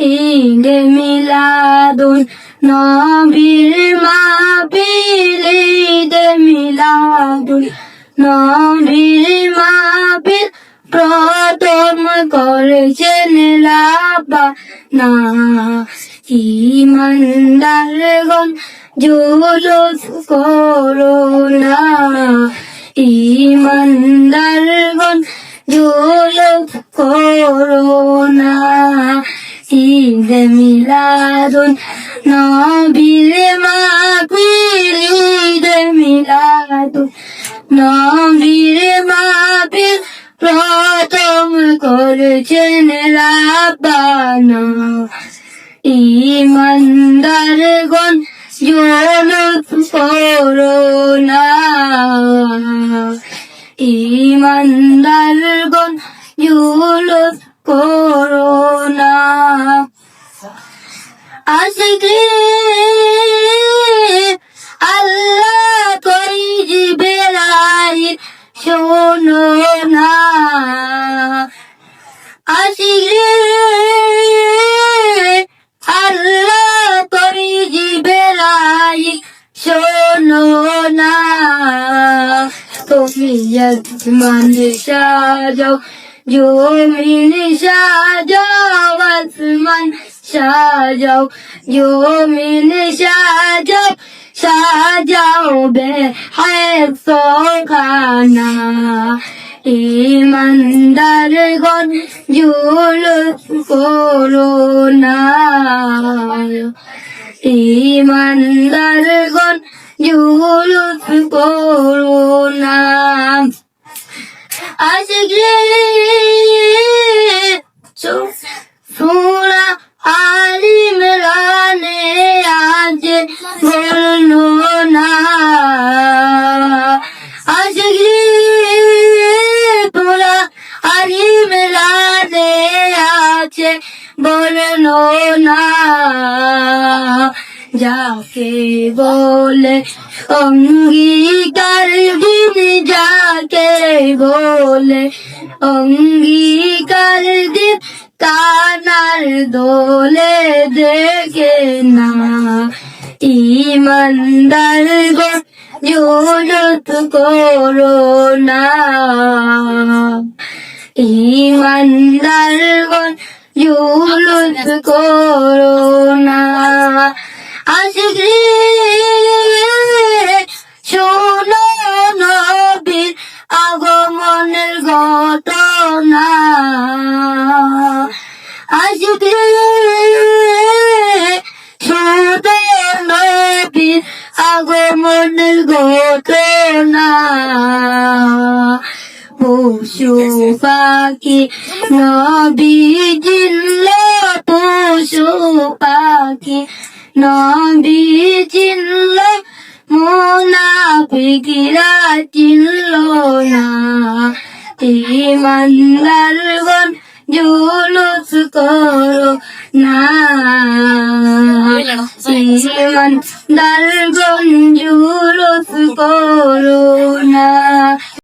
ঈদে মিলাদুন নবীর মাহফিল ঈদে মিলাদুন নবীর মাহফিল প্রথম করেছেন রাব্বানা ঈমানদারগণ জুলুস করো না ঈমানদারগণ জুলুস করো না ঈদে মিলাদুন নবীর মাহফিল ঈদে মিলাদুন নবীর মাহফিল প্রথম করেছেন রাব্বানা ঈমানদারগণ জুলুস করো না ঈমানদারগণ জুলুস করো না আশিকি আল্লাহ কই জিবরাইল শোনো না আশিকি আল্লাহ কই জিবরাইল শোনো না তুমি আসমান সাজাও জমিন সাজাও আসমান সাজাও জমিন সাজাও সাজাও বেহেশতখানা ঈমানদারগণ জুলুস করো না ঈমানদারগণ জুলুস করো না আশিকি সূরা আল ইমরানে আছে বলো না আশিকি সূরা আল ইমরানে আছে বলো না যাকে বলে অঙ্গীকার দিন যাকে বলে অঙ্গীকার দিন কানার দোলে দেখে না ঈমানদারগণ জুলুস করো না ঈমানদারগণ জুলুস করো না আশিকি শোনো নবীর আগমনের ঘটনা আশিকি শোনো নবীর আগমনের ঘটনা পশু পাখি নবী জিল্ল পশু পাখি নবী চিনল মুনাফিকরা চিনল না ঈমানদারগণ জুলুস